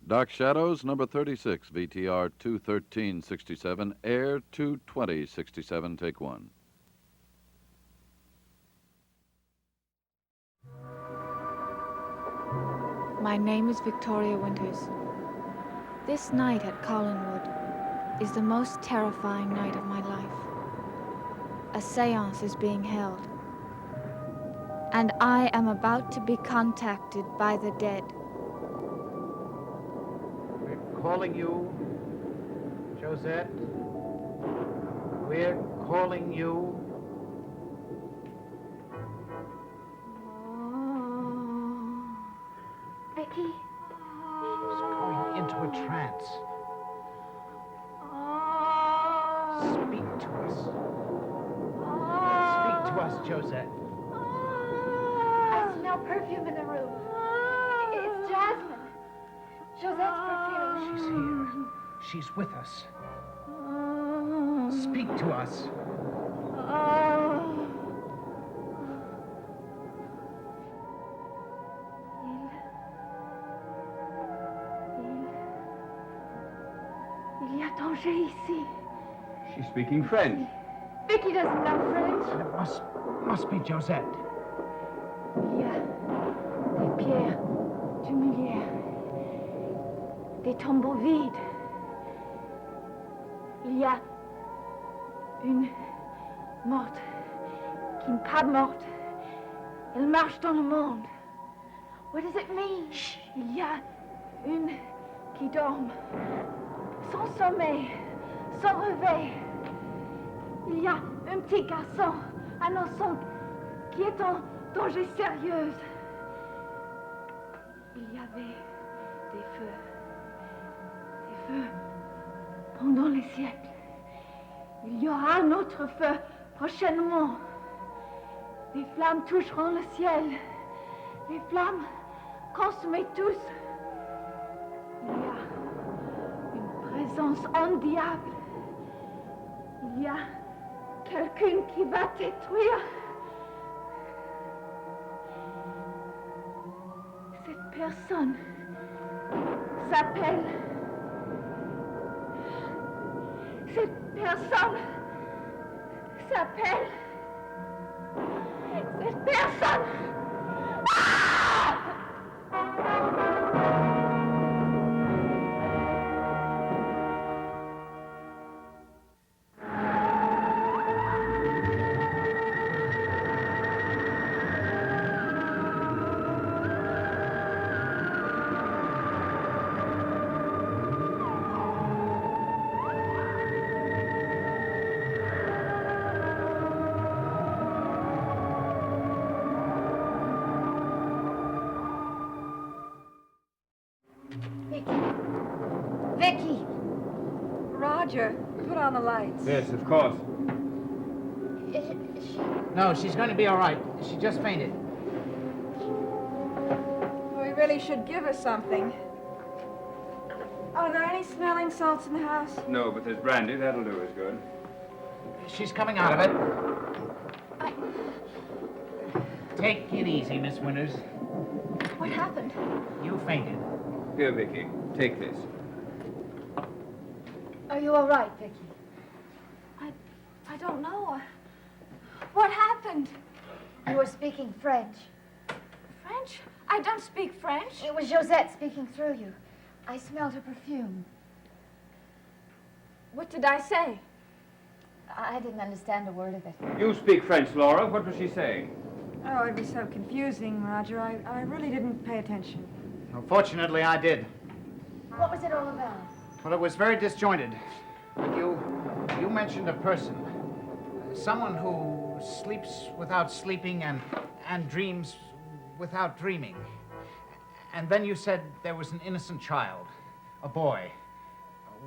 Dark Shadows, number 36, VTR 21367, Air 22067, take one. My name is Victoria Winters. This night at Collinwood is the most terrifying night of my life. A seance is being held, and I am about to be contacted by the dead. We're calling you, Josette. We're calling you. Vicky? She's going into a trance. Speak to us. Speak to us, Josette. I smell perfume in the room. It's Jasmine. Josette's perfume. She's here. She's with us. Speak to us. Il y a danger ici. She's speaking French. Vicky doesn't know French. It must be Josette. Il y a des pierres tumulaires, des tombeaux vides. Il y a une morte qui n'est pas morte. Elle marche dans le monde. What does it mean? Il y a une qui dorme, sans sommeil, sans réveil. Il y a un petit garçon, un enfant qui est en danger sérieux. Il y avait des feux pendant les siècles. Il y aura un autre feu prochainement. Les flammes toucheront le ciel. Les flammes consomment tous. Il y a une présence endiable. Il y a quelqu'un qui va détruire. Cette personne s'appelle... Cette personne s'appelle... Cette personne... Vicky! Roger, put on the lights. Yes, of course. Is she... No, she's going to be all right. She just fainted. We really should give her something. Are there any smelling salts in the house? No, but there's brandy. That'll do as good. She's coming out of it. Take it easy, Miss Winters. What happened? You fainted. Here, Vicky. Take this. Are you all right, Vicky? I don't know. What happened? You were speaking French. French? I don't speak French. It was Josette speaking through you. I smelled her perfume. What did I say? I didn't understand a word of it. You speak French, Laura. What was she saying? Oh, it'd be so confusing, Roger. I really didn't pay attention. Well, fortunately, I did. What was it all about? Well, it was very disjointed. You mentioned a person. Someone who sleeps without sleeping and dreams without dreaming. And then you said there was an innocent child, a boy,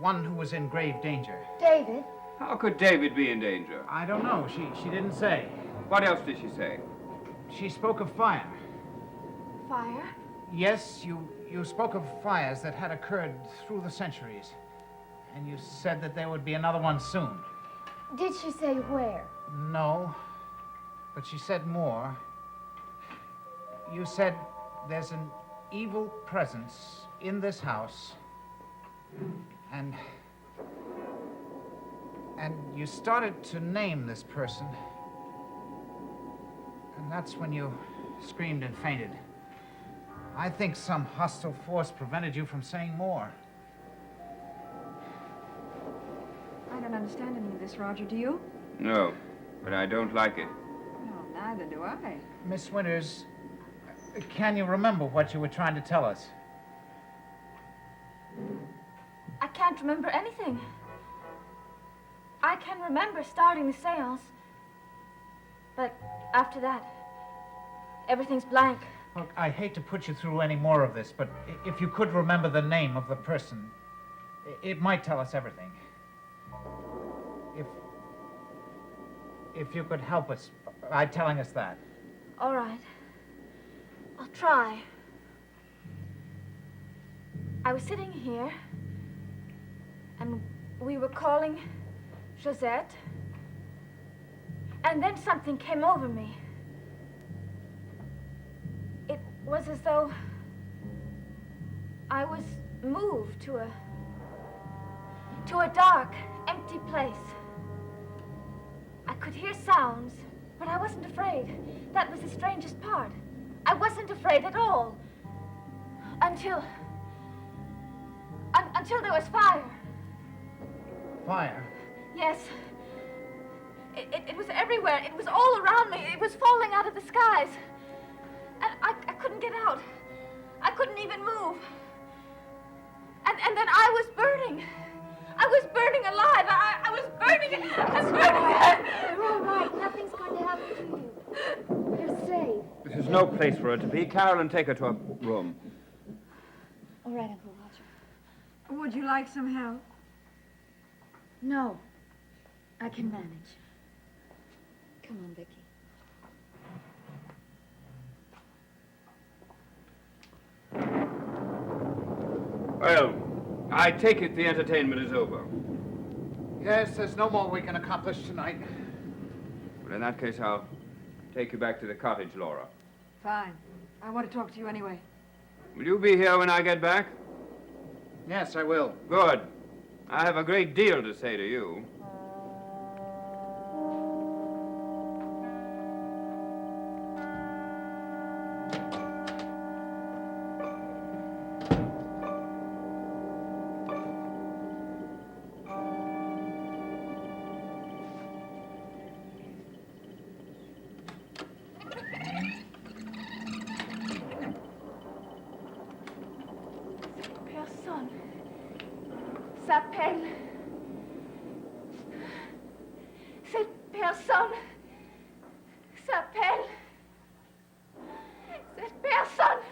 one who was in grave danger. David? How could David be in danger? I don't know. She didn't say. What else did she say? She spoke of fire. Fire? Yes, you spoke of fires that had occurred through the centuries. And you said that there would be another one soon. Did she say where? No, but she said more. You said there's an evil presence in this house, and you started to name this person, and that's when you screamed and fainted. I think some hostile force prevented you from saying more. I don't understand any of this, Roger. Do you? No, but I don't like it. No, neither do I. Miss Winters, can you remember what you were trying to tell us? I can't remember anything. I can remember starting the seance. But after that, everything's blank. Look, I hate to put you through any more of this, but if you could remember the name of the person, it might tell us everything. If you could help us by telling us that. All right. I'll try. I was sitting here, and we were calling Josette, and then something came over me. It was as though I was moved to a dark, empty place. I could hear sounds, but I wasn't afraid. That was the strangest part. I wasn't afraid at all. Until there was fire. Fire? Yes. It was everywhere. It was all around me. It was falling out of the skies. And I couldn't get out. I couldn't even move. And then I was burning. I was burning alive. I was burning. I was burning. You're all right. Nothing's going to happen to you. You're safe. This is no place for her to be. Carolyn, take her to her room. All right, Uncle Roger. Would you like some help? No. I can manage. Come on, Vicky. Well, I take it the entertainment is over. Yes, there's no more we can accomplish tonight. Well, in that case, I'll take you back to the cottage, Laura. Fine. I want to talk to you anyway. Will you be here when I get back? Yes, I will. Good. I have a great deal to say to you. Personne s'appelle. Cette personne s'appelle. Cette personne.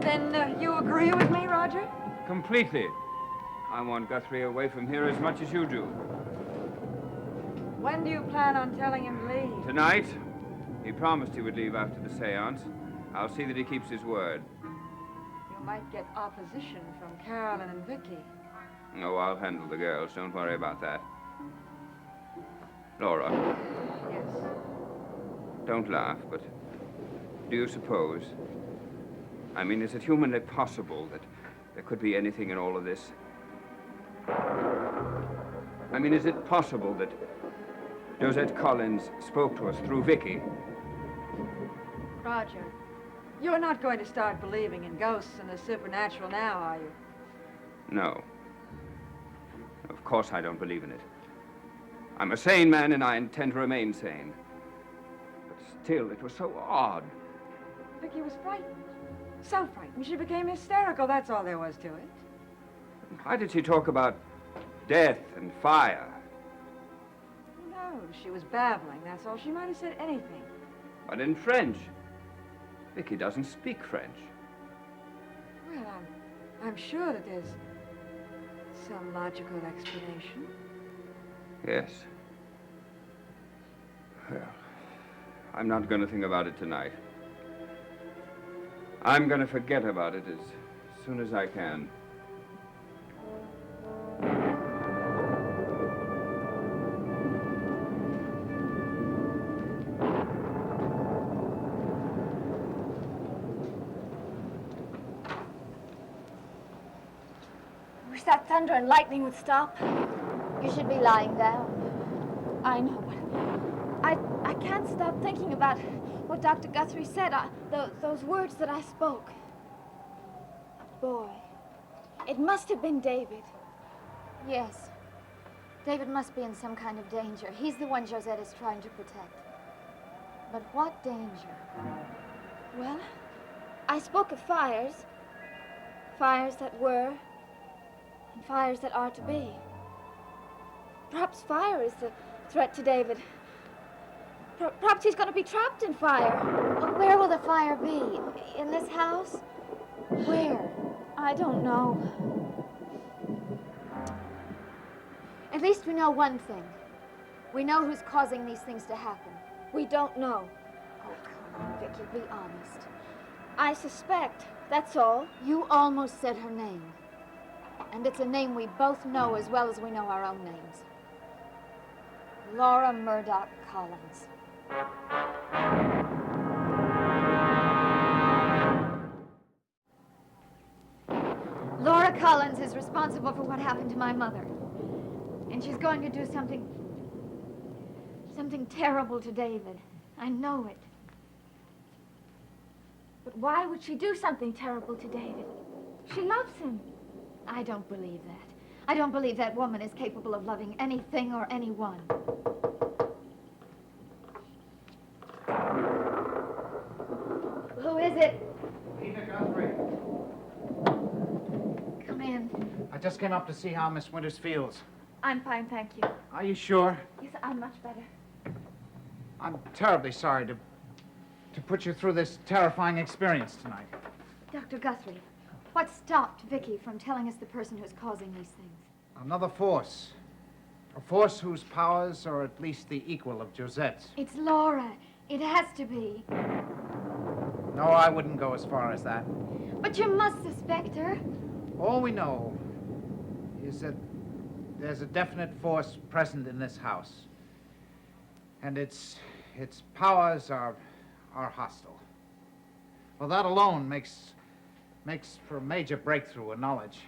Then you agree with me, Roger? Completely. I want Guthrie away from here as much as you do. When do you plan on telling him to leave? Tonight, he promised he would leave after the seance. I'll see that he keeps his word. You might get opposition from Carolyn and Vicky. Oh, I'll handle the girls. Don't worry about that. Laura, Yes. don't laugh, but do you suppose... I mean, is it humanly possible that there could be anything in all of this? I mean, is it possible that Josette Collins spoke to us through Vicky? Roger, you're not going to start believing in ghosts and the supernatural now, are you? No. Of course I don't believe in it. I'm a sane man and I intend to remain sane. But still, it was so odd. Vicky was frightened. So frightened, she became hysterical. That's all there was to it. Why did she talk about death and fire? No, she was babbling, that's all. She might have said anything. But in French. Vicky doesn't speak French. Well, I'm sure that there's some logical explanation. Yes. Well, I'm not going to think about it tonight. I'm going to forget about it as soon as I can. wish that thunder and lightning would stop. You should be lying down. I know, but I can't stop thinking about what Dr. Guthrie said, those words that I spoke. A boy. It must have been David. Yes. David must be in some kind of danger. He's the one Josette is trying to protect. But what danger? Well, I spoke of fires. Fires that were, and fires that are to be. Perhaps fire is the threat to David. Perhaps he's going to be trapped in fire. Well, where will the fire be? In this house? Where? I don't know. At least we know one thing. We know who's causing these things to happen. We don't know. Oh, come on, Vicky, be honest. I suspect, that's all. You almost said her name. And it's a name we both know as well as we know our own names. Laura Murdoch Collins. Laura Collins is responsible for what happened to my mother. And she's going to do something terrible to David. I know it. But why would she do something terrible to David? She loves him. I don't believe that. I don't believe that woman is capable of loving anything or anyone. Who is it? Eva Guthrie. Come in. I just came up to see how Miss Winters feels. I'm fine, thank you. Are you sure? Yes, I'm much better. I'm terribly sorry to put you through this terrifying experience tonight. Dr. Guthrie, what stopped Vicky from telling us the person who's causing these things? Another force. A force whose powers are at least the equal of Josette's. It's Laura. It has to be. No, I wouldn't go as far as that. But you must suspect her. All we know is that there's a definite force present in this house. And its powers are hostile. Well, that alone makes for a major breakthrough in knowledge.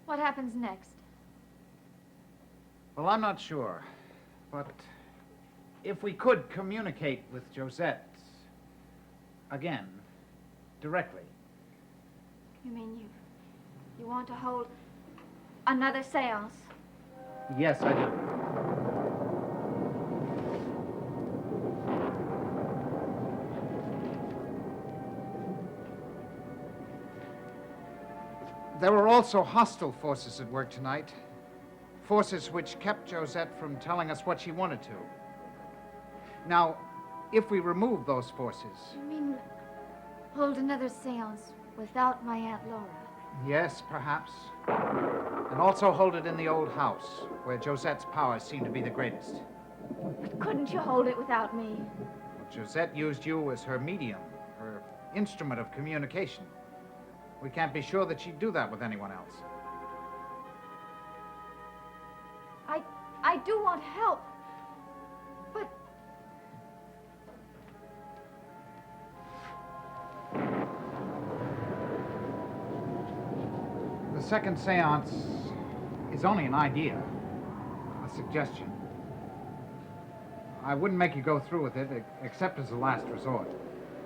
What happens next? Well, I'm not sure. But if we could communicate with Josette again, directly. You mean you want to hold another seance? Yes, I do. There were also hostile forces at work tonight. Forces which kept Josette from telling us what she wanted to. Now, if we remove those forces... You mean hold another seance without my Aunt Laura? Yes, perhaps. And also hold it in the old house, where Josette's powers seem to be the greatest. But couldn't you hold it without me? Well, Josette used you as her medium, her instrument of communication. We can't be sure that she'd do that with anyone else. I do want help. But the second seance is only an idea, a suggestion. I wouldn't make you go through with it, except as a last resort.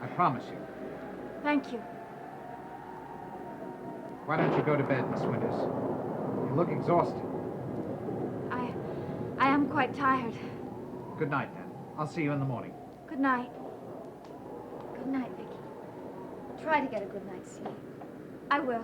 I promise you. thank you. Why don't you go to bed, Miss Winters? You look exhausted. I am quite tired. Good night, then. I'll see you in the morning. Good night. Good night, Vicky. Try to get a good night's sleep. I will.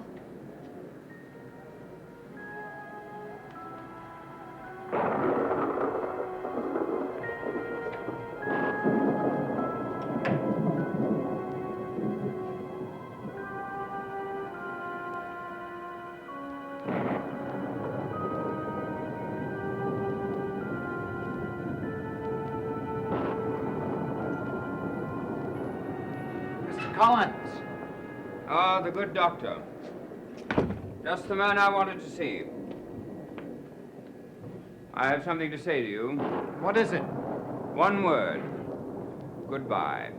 Collins! Ah, the good doctor. Just the man I wanted to see. I have something to say to you. What is it? One word. Goodbye.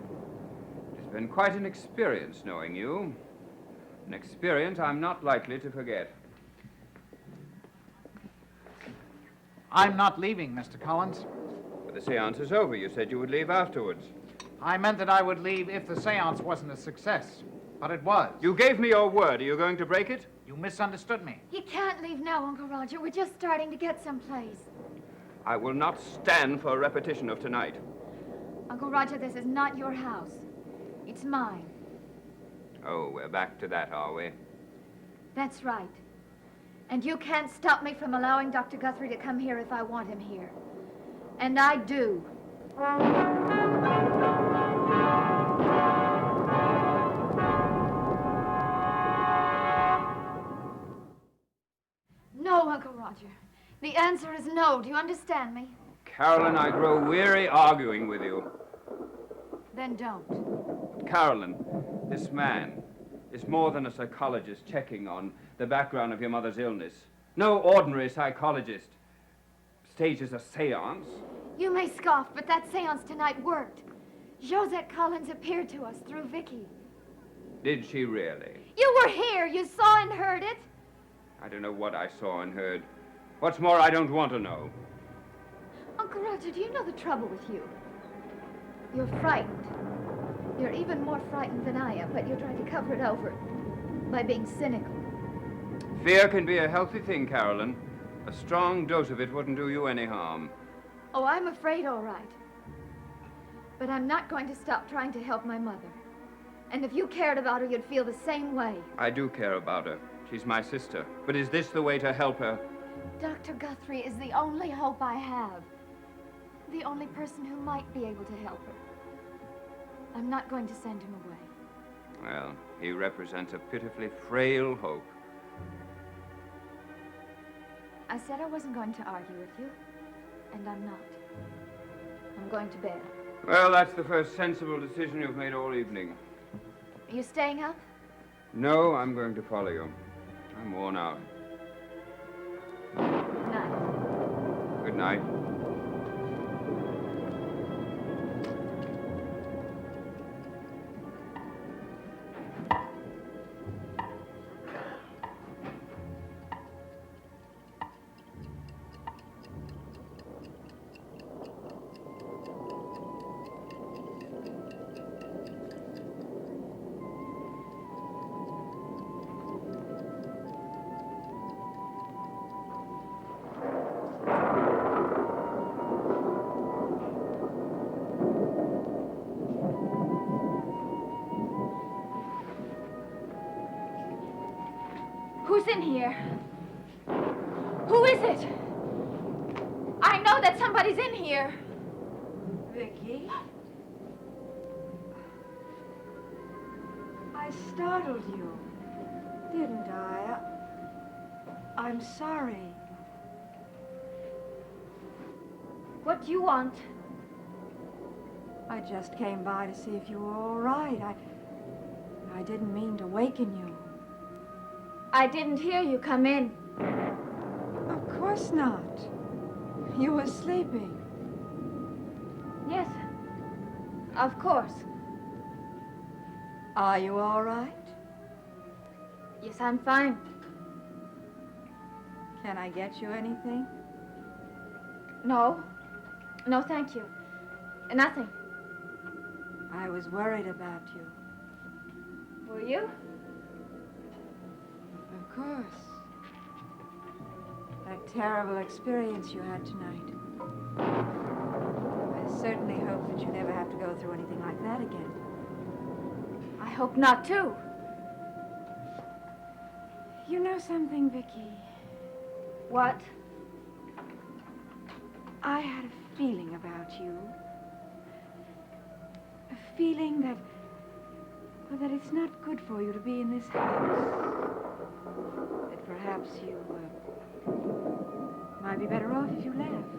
It's been quite an experience knowing you. An experience I'm not likely to forget. I'm not leaving, Mr. Collins. But the seance is over. You said you would leave afterwards. I meant that I would leave if the seance wasn't a success. But it was. You gave me your word. Are you going to break it? You misunderstood me. You can't leave now, Uncle Roger. We're just starting to get someplace. I will not stand for a repetition of tonight. Uncle Roger, this is not your house. It's mine. Oh, we're back to that, are we? That's right. And you can't stop me from allowing Dr. Guthrie to come here if I want him here. And I do. No, Uncle Roger. The answer is no. Do you understand me? Carolyn, I grow weary arguing with you. Then don't. Carolyn, this man is more than a psychologist checking on the background of your mother's illness. No ordinary psychologist stages a seance. You may scoff, but that seance tonight worked. Josette Collins appeared to us through Vicky. Did she really? You were here. You saw and heard it. I don't know what I saw and heard. What's more, I don't want to know. Uncle Roger, do you know the trouble with you? You're frightened. You're even more frightened than I am, but you're trying to cover it over by being cynical. Fear can be a healthy thing, Carolyn. A strong dose of it wouldn't do you any harm. Oh, I'm afraid, all right. But I'm not going to stop trying to help my mother. And if you cared about her, you'd feel the same way. I do care about her. She's my sister. But is this the way to help her? Dr. Guthrie is the only hope I have. The only person who might be able to help her. I'm not going to send him away. Well, he represents a pitifully frail hope. I said I wasn't going to argue with you, and I'm not. I'm going to bed. Well, that's the first sensible decision you've made all evening. Are you staying up? No, I'm going to follow you. I'm worn out. Good night. Good night. Who's in here? Who is it? I know that somebody's in here. Vicky? I startled you, didn't I? I'm sorry. What do you want? I just came by to see if you were all right. I didn't mean to waken you. I didn't hear you come in. Of course not. You were sleeping. Yes, of course. Are you all right? Yes, I'm fine. Can I get you anything? No. No, thank you. Nothing. I was worried about you. Were you? Of course. That terrible experience you had tonight. I certainly hope that you never have to go through anything like that again. I hope not, too. You know something, Vicky? What? I had a feeling about you. A feeling that, well, that it's not good for you to be in this house. That perhaps you might be better off if you left.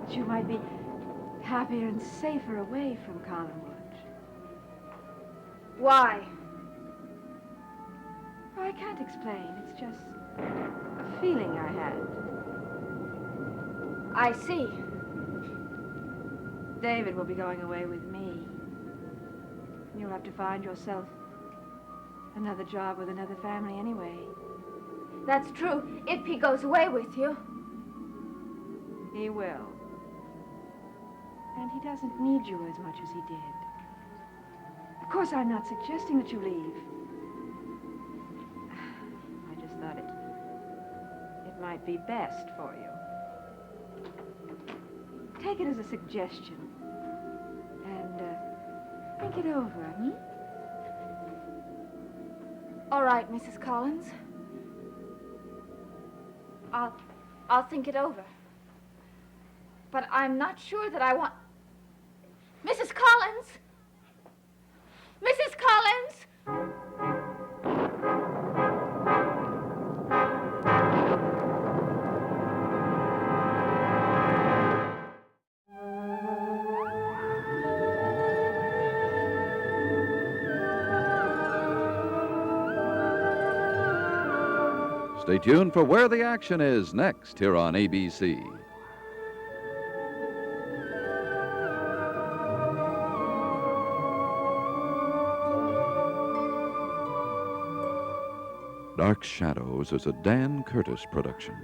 That you might be happier and safer away from Collinwood. Why? Oh, I can't explain. It's just a feeling I had. I see. David will be going away with me. You'll have to find yourself another job with another family anyway. That's true, if he goes away with you. He will. And he doesn't need you as much as he did. Of course, I'm not suggesting that you leave. I just thought it might be best for you. Take it as a suggestion. And, think it over, hmm? All right, Mrs. Collins. I'll think it over. But I'm not sure that I want... Mrs. Collins! Mrs. Collins! Stay tuned for Where the Action Is next here on ABC. Dark Shadows is a Dan Curtis production.